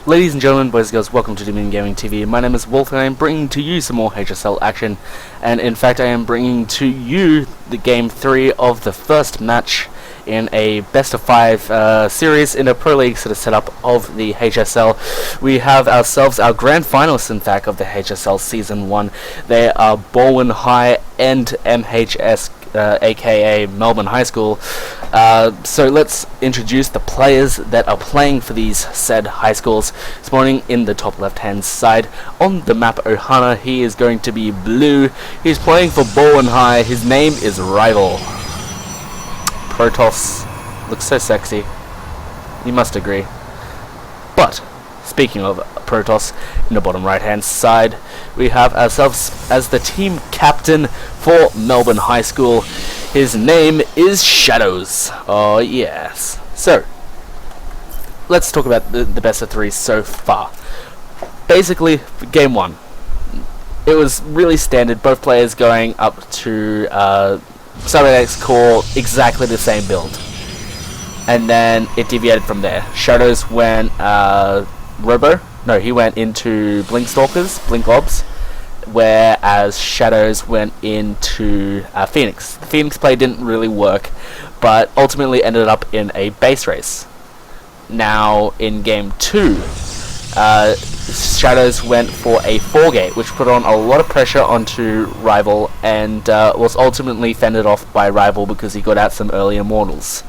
Ladies and gentlemen, boys and girls, welcome to Dominion Gaming TV. My name is Wolf and I am bringing to you some more HSL action. And in fact I am bringing to you the Game 3 of the first match in a best of 5 series in a Pro League sort of setup of the HSL. We have ourselves our grand finalists, in fact, of the HSL Season 1. They are Bowen High and MHS, aka Melbourne High School. So let's introduce the players that are playing for these said high schools. This morning in the top left hand side on the map Ohana, he is going to be blue. He's playing for Bowen High. His name is Rival. Protoss looks so sexy, you must agree. But speaking of Protoss, in the bottom right hand side we have ourselves as the team captain for Melbourne High School. His name is Shadowz. Oh yes. So let's talk about the best of 3 so far. Basically, game 1, it was really standard, both players going up to Starcraft core, exactly the same build, and then it deviated from there. Shadowz went he went into Blink Stalkers, Blink Obs, whereas Shadowz went into Phoenix. The Phoenix play didn't really work, but ultimately ended up in a base race. Now in game 2, Shadowz went for a 4-gate, which put on a lot of pressure onto Rival, and was ultimately fended off by Rival because he got out some early Immortals.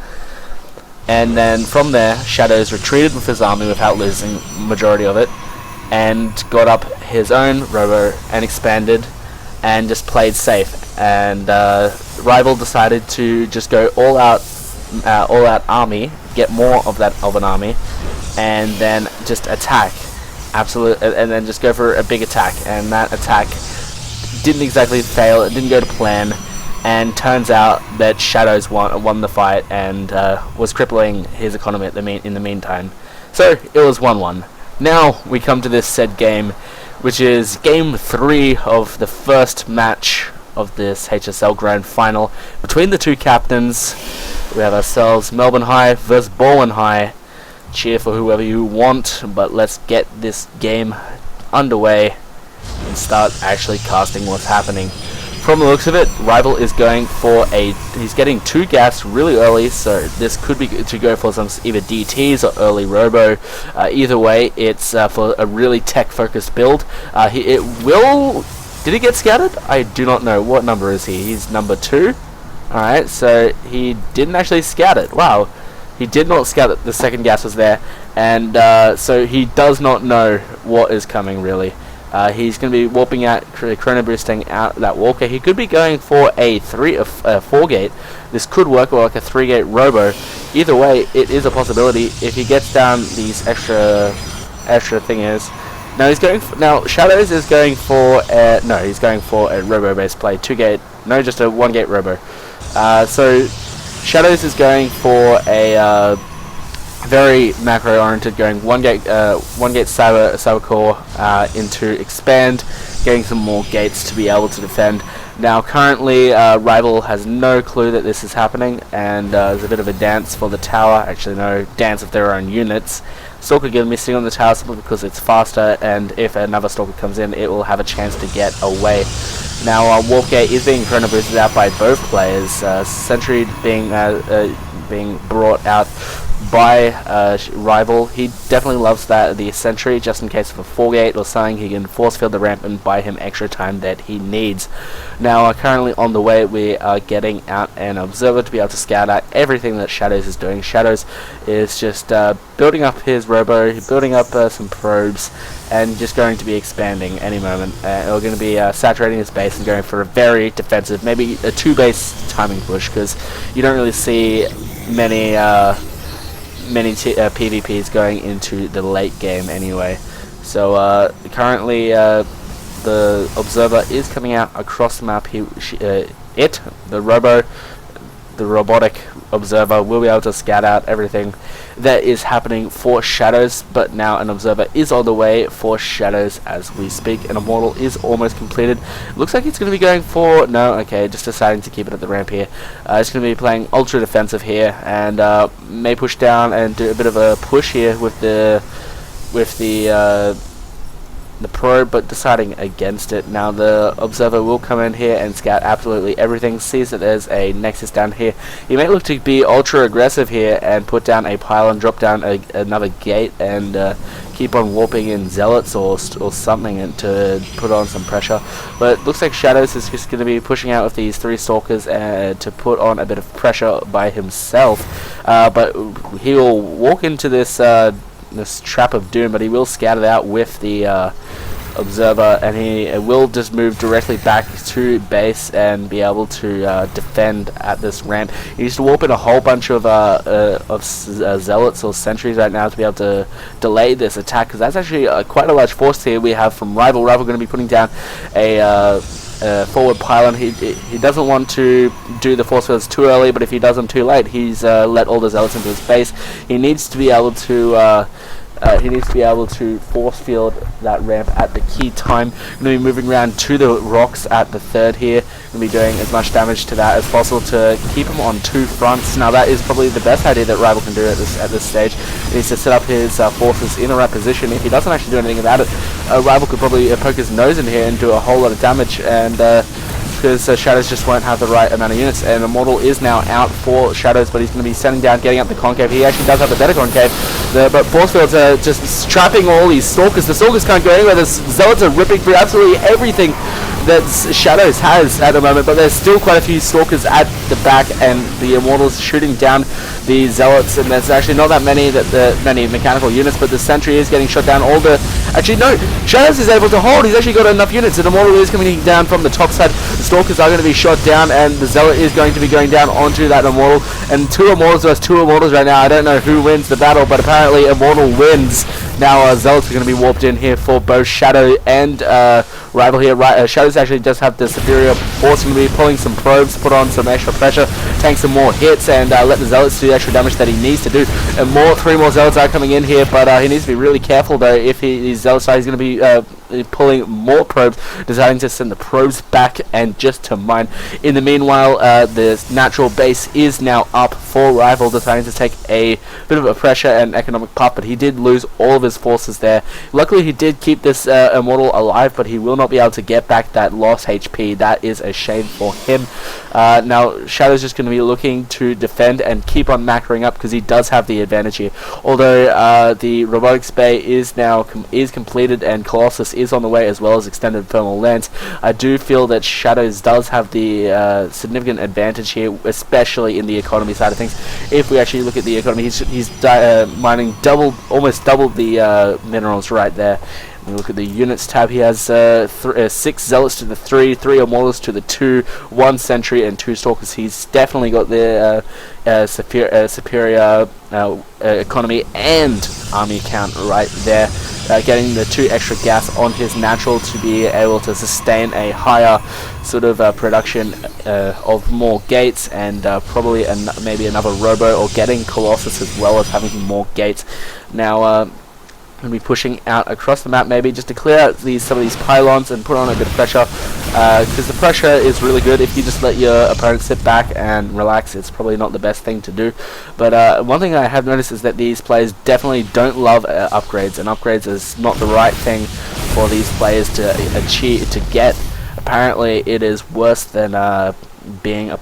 And then from there, Shadowz retreated with his army without losing majority of it, and got up his own Robo and expanded, and just played safe. And Rival decided to just go all out army, get more of an army, and then just attack, and then just go for a big attack. And that attack didn't exactly fail. It didn't go to plan, and turns out that Shadowz won the fight and was crippling his economy in the meantime. So it was 1-1. Now we come to this said game, which is game 3 of the first match of this HSL Grand Final between the two captains. We have ourselves Melbourne High versus Bowen High. Cheer for whoever you want, but let's get this game underway and start actually casting what's happening. From the looks of it, Rival is going for he's getting 2 gas really early, so this could be to go for some either DTs or early Robo. Either way, it's for a really tech-focused build. Did he get scattered? I do not know. What number is he? He's number 2. Alright, so he didn't actually scout it. Wow. He did not scout that the second gas was there, and so he does not know what is coming, really. He's going to be warping out, chrono boosting out that walker. He could be going for a 4-gate. This could work, or like a 3-gate Robo. Either way, it is a possibility if he gets down these extra thingers. Now Shadowz is going for he's going for a Robo based play, 2-gate, no, just a 1-gate Robo. So Shadowz is going for a very macro oriented, going 1-gate cyber core into expand, getting some more gates to be able to defend. Now currently Rival has no clue that this is happening, and there's a bit of a dance for the tower. Actually no, dance of their own units. Stalker going to be sitting on the tower simply because it's faster, and if another Stalker comes in, it will have a chance to get away. Now Wolfgate is being chrono boosted out by both players. Sentry being brought out by Rival. He definitely loves the Sentry, just in case of a 4-gate or something. He can force field the ramp and buy him extra time that he needs. Now currently on the way, we are getting out an Observer to be able to scout out everything that Shadowz is doing. Shadowz is just building up his Robo, building up some probes, and just going to be expanding any moment. We're going to be saturating his base and going for a very defensive, maybe a 2-base timing push, because you don't really see many PvPs going into the late game anyway. So currently the Observer is coming out across the map. The robotic Observer will be able to scout out everything that is happening for Shadowz, but now an Observer is on the way for Shadowz as we speak. An Immortal is almost completed. Looks like it's going to be going for... No, okay, just deciding to keep it at the ramp here. It's going to be playing ultra defensive here, and may push down and do a bit of a push here with the with the probe, but deciding against it. Now the observer will come in here and scout absolutely everything, sees that there's a nexus down here. He may look to be ultra aggressive here and put down a pylon, drop down another gate, and keep on warping in zealots or something and to put on some pressure. But it looks like Shadowz is just going to be pushing out with these 3 stalkers to put on a bit of pressure by himself. But he will walk into this trap of doom, but he will scout it out with the observer, and he will just move directly back to base and be able to defend at this ramp. He needs to warp in a whole bunch of zealots or sentries right now to be able to delay this attack, because that's actually quite a large force here we have from Rival. Rival going to be putting down a forward pylon. He doesn't want to do the force fields too early, but if he does them too late, he's let all the zealots into his base. He needs to be able to force field that ramp at the key time. Going to be moving around to the rocks at the 3rd here. Going to be doing as much damage to that as possible to keep him on 2 fronts. Now that is probably the best idea that Rival can do at this stage. He needs to set up his forces in the right position. If he doesn't actually do anything about it, Rival could probably poke his nose in here and do a whole lot of damage, and because Shadowz just won't have the right amount of units. And Immortal is now out for Shadowz, but he's going to be sending down, getting up the concave. He actually does have the better concave, but force fields are just trapping all these stalkers. The stalkers can't go anywhere. The zealots are ripping through absolutely everything that Shadowz has at the moment, but there's still quite a few stalkers at the back, and the Immortals shooting down the zealots, and there's actually not that many many mechanical units, but the sentry is getting shot down. Actually no, Shadowz is able to hold. He's actually got enough units, and Immortal is coming down from the top side. The stalkers are going to be shot down, and the zealot is going to be going down onto that Immortal, and 2 Immortals versus 2 Immortals right now. I don't know who wins the battle, but apparently Immortal wins. Now Zealots are going to be warped in here for both Shadow and Rival here. Shadowz actually does have the superior force. Going to be pulling some probes, put on some extra pressure, tank some more hits, and let the Zealots do the extra damage that he needs to do. And 3 more Zealots are coming in here, but he needs to be really careful though. If he's Zealot side, he's going to be pulling more probes, deciding to send the probes back and just to mine. In the meanwhile, the natural base is now up for Rival, deciding to take a bit of a pressure and economic pop, but he did lose all of his forces there. Luckily he did keep this Immortal alive, but he will not be able to get back that lost HP. That is a shame for him. Now Shadow's just going to be looking to defend and keep on macroing up, because he does have the advantage here. Although the robotics bay is now completed and Colossus is on the way, as well as extended thermal lens, I do feel that Shadowz does have the significant advantage here, especially in the economy side of things. If we actually look at the economy, he's mining almost double the minerals right there. We look at the units tab. He has 6 zealots to the 3 Immortals to the 2, 1 sentry, and 2 stalkers. He's definitely got the superior economy and army count right there. Getting the 2 extra gas on his natural to be able to sustain a higher sort of production of more gates, and probably maybe another robo, or getting Colossus as well as having more gates. Now going to be pushing out across the map, maybe just to clear out some of these pylons and put on a bit of pressure, because the pressure is really good. If you just let your opponent sit back and relax, it's probably not the best thing to do. But one thing I have noticed is that these players definitely don't love upgrades, and upgrades is not the right thing for these players to get. Apparently it is worse than being a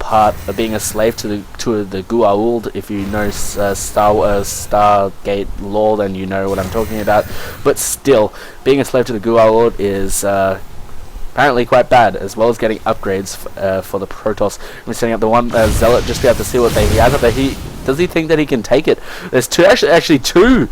slave to the Goa'uld. If you know Stargate lore, then you know what I'm talking about. But still, being a slave to the Goa'uld is apparently quite bad, as well as getting upgrades for the Protoss. We're setting up the one Zealot just to be able to see what he has up there. Does he think that he can take it? There's actually two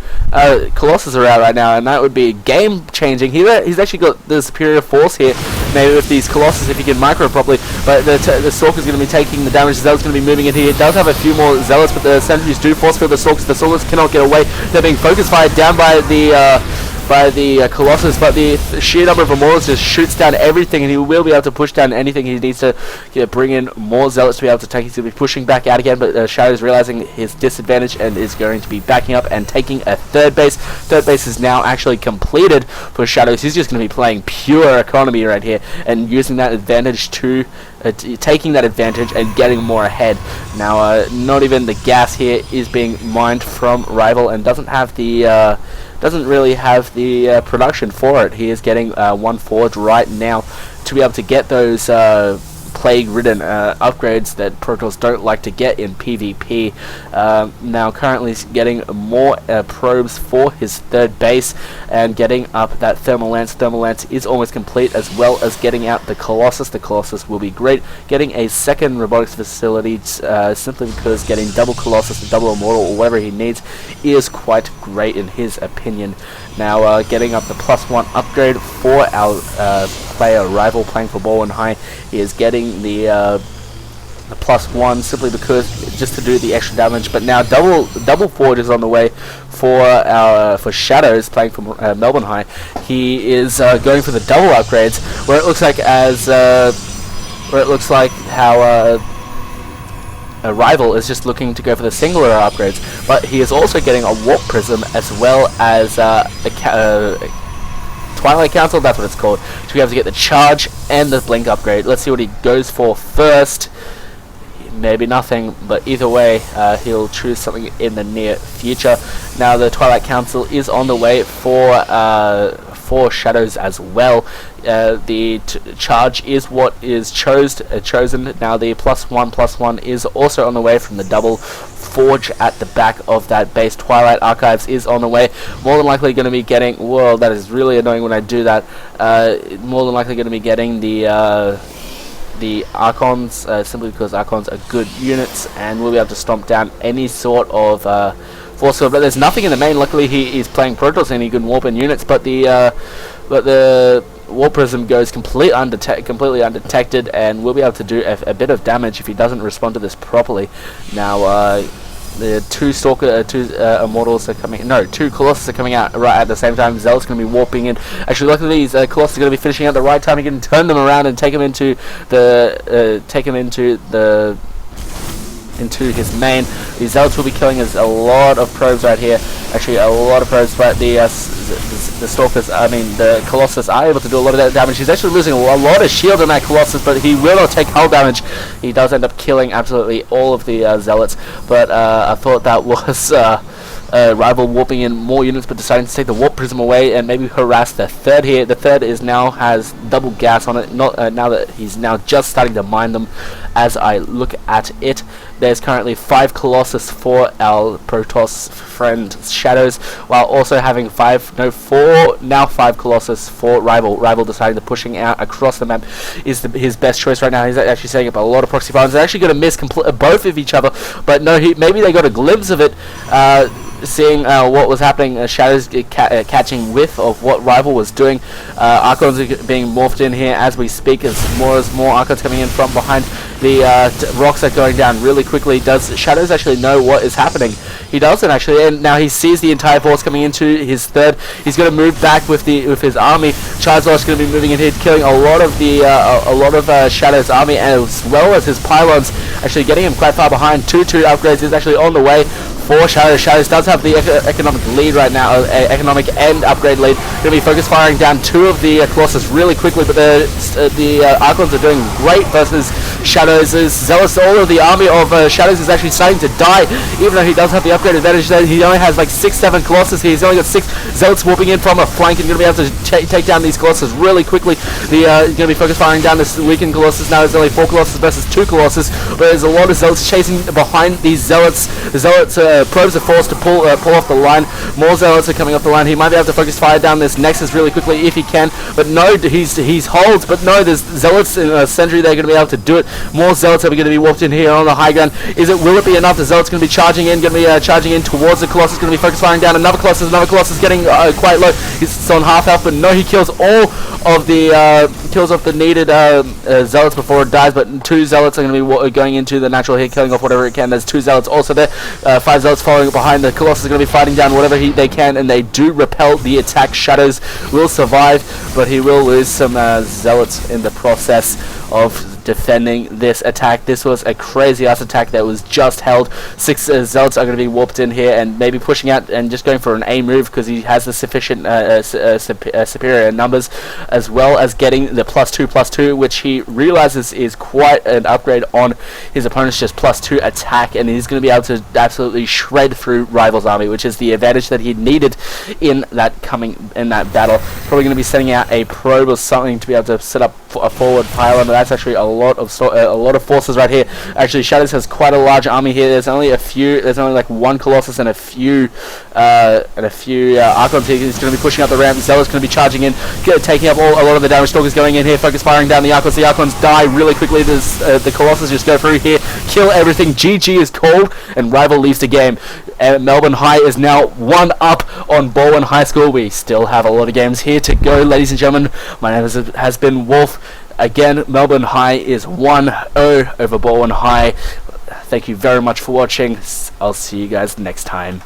Colossus are out right now, and that would be game changing. He's actually got the superior force here, maybe with these Colossus if he can micro properly. But the Stalker's going to be taking the damage. The Zealot's going to be moving in here. It does have a few more Zealots, but the sentries do force field the Stalkers. The Stalkers cannot get away. They're being focus fired down by the Colossus, but the sheer number of Immortals just shoots down everything, and he will be able to push down anything. He needs to bring in more Zealots to be able to take. He's going to be pushing back out again, but Shadowz realizing his disadvantage and is going to be backing up and taking a third base. Third base is now actually completed for Shadowz. He's just going to be playing pure economy right here and using that advantage to taking that advantage and getting more ahead. Now, not even the gas here is being mined from Rival, and doesn't have the doesn't really have the production for it. He is getting one forge right now to be able to get those plague-ridden upgrades that Protoss don't like to get in PvP. Now currently getting more probes for his third base and getting up that thermal lance. Thermal lance is almost complete, as well as getting out the Colossus. The Colossus will be great. Getting a second robotics facility simply because getting double Colossus, double Immortal, or whatever he needs is quite great in his opinion. Now getting up the +1 upgrade for our player rival playing for Baldwin High. He is getting the +1 simply because just to do the extra damage. But now double forge is on the way for Shadowz playing for Melbourne High. He is going for the double upgrades, where it looks like how a rival is just looking to go for the singular upgrades, but he is also getting a warp prism as well as Twilight Council, that's what it's called, to be able to get the charge and the blink upgrade. Let's see what he goes for first. Maybe nothing, but either way, he'll choose something in the near future. Now the Twilight Council is on the way for Shadowz as well. The charge is what is chosen. Now the +1/+1 is also on the way from the double forge at the back of that base. Twilight Archives is on the way. More than likely going to be getting, whoa, that is really annoying when I do that. More than likely going to be getting the Archons, simply because Archons are good units and will be able to stomp down any sort of force field. But there's nothing in the main. Luckily he is playing Protoss and he can warp in units, but the Warp Prism goes completely undetected and will be able to do a bit of damage if he doesn't respond to this properly. Now the two Immortals are coming. No, two Colossus are coming out right at the same time. Zealot's going to be warping in. Actually, luckily these Colossus are going to be finishing at the right time. He can turn them around and take him into his main. The Zealots will be killing us a lot of probes right here. Actually, a lot of probes, but the Stalkers, the Colossus are able to do a lot of that damage. He's actually losing a lot of shield on that Colossus, but he will not take hull damage. He does end up killing absolutely all of the Zealots, but I thought that was rival warping in more units, but deciding to take the Warp Prism away and maybe harass the third here. The third has double gas on it, now that he's now just starting to mine them. As I look at it, there's currently 5 Colossus for our Protoss friend Shadowz, while also having 5 Colossus for rival. Rival deciding to pushing out across the map is his best choice right now. He's actually setting up a lot of proxy farms. They're actually going to miss both of each other, but no, maybe they got a glimpse of it. Seeing what was happening, Shadowz catching whiff of what rival was doing. Archons are being morphed in here as we speak, as more Archons coming in from behind. The rocks are going down really quickly. Does Shadowz actually know what is happening? He doesn't actually, and now he sees the entire force coming into his third. He's going to move back with his army. Charizard's going to be moving in here, killing a lot of Shadow's army, as well as his pylons, actually getting him quite far behind. 2 upgrades is actually on the way for Shadowz. Shadowz does have the economic lead right now, economic and upgrade lead. Going to be focus firing down 2 of the Colossus really quickly, but the Archons are doing great versus Shadow's Zealots. All of the army of Shadowz is actually starting to die, even though he does have the upgrade advantage. He only has like 6-7 Colossus here. He's only got 6 Zealots warping in from a flank and going to be able to take down these Colossus really quickly. He's going to be focus firing down this weakened Colossus. Now there's only 4 Colossus versus 2 Colossus, but there's a lot of Zealots chasing behind these Zealots. The Zealots probes are forced to pull off the line. More Zealots are coming off the line. He might be able to focus fire down this Nexus really quickly if he can, but no, he's holds, but no, there's Zealots in a Sentry. They're going to be able to do it. More Zealots are going to be warped in here on the high ground. Will it be enough? The Zealots going to be charging in towards the Colossus. Going to be focus firing down another Colossus getting quite low. He's on half health, but no, he kills all of the kills off the needed Zealots before it dies. But 2 Zealots are going to be going into the natural hit, killing off whatever it can. There's 2 Zealots also there. 5 Zealots following behind. The Colossus are going to be fighting down whatever they can, and they do repel the attack. Shadowz will survive, but he will lose some Zealots in the process of defending this attack. This was a crazy ass attack that was just held. 6 Zealots are going to be warped in here and maybe pushing out and just going for an A move because he has the sufficient superior numbers, as well as getting the +2/+2, which he realizes is quite an upgrade on his opponent's just +2 attack, and he's going to be able to absolutely shred through Rival's army, which is the advantage that he needed in that battle. Probably going to be sending out a probe or something to be able to set up a forward pylon, but that's actually a lot of forces right here. Actually, Shadowz has quite a large army here. There's only like 1 Colossus and a few Archons here. He's going to be pushing up the ramp. Zealot's going to be charging in, taking up a lot of the damage. Stalkers going in here, focus firing down the Archons. The Archons die really quickly. The Colossus just go through here, kill everything. GG is called, and Rival leaves the game. Melbourne High is now 1 up on Baldwin High School. We still have a lot of games here to go, ladies and gentlemen. My name has been Wolf. Again, Melbourne High is 1-0 over Baldwin High. Thank you very much for watching. I'll see you guys next time.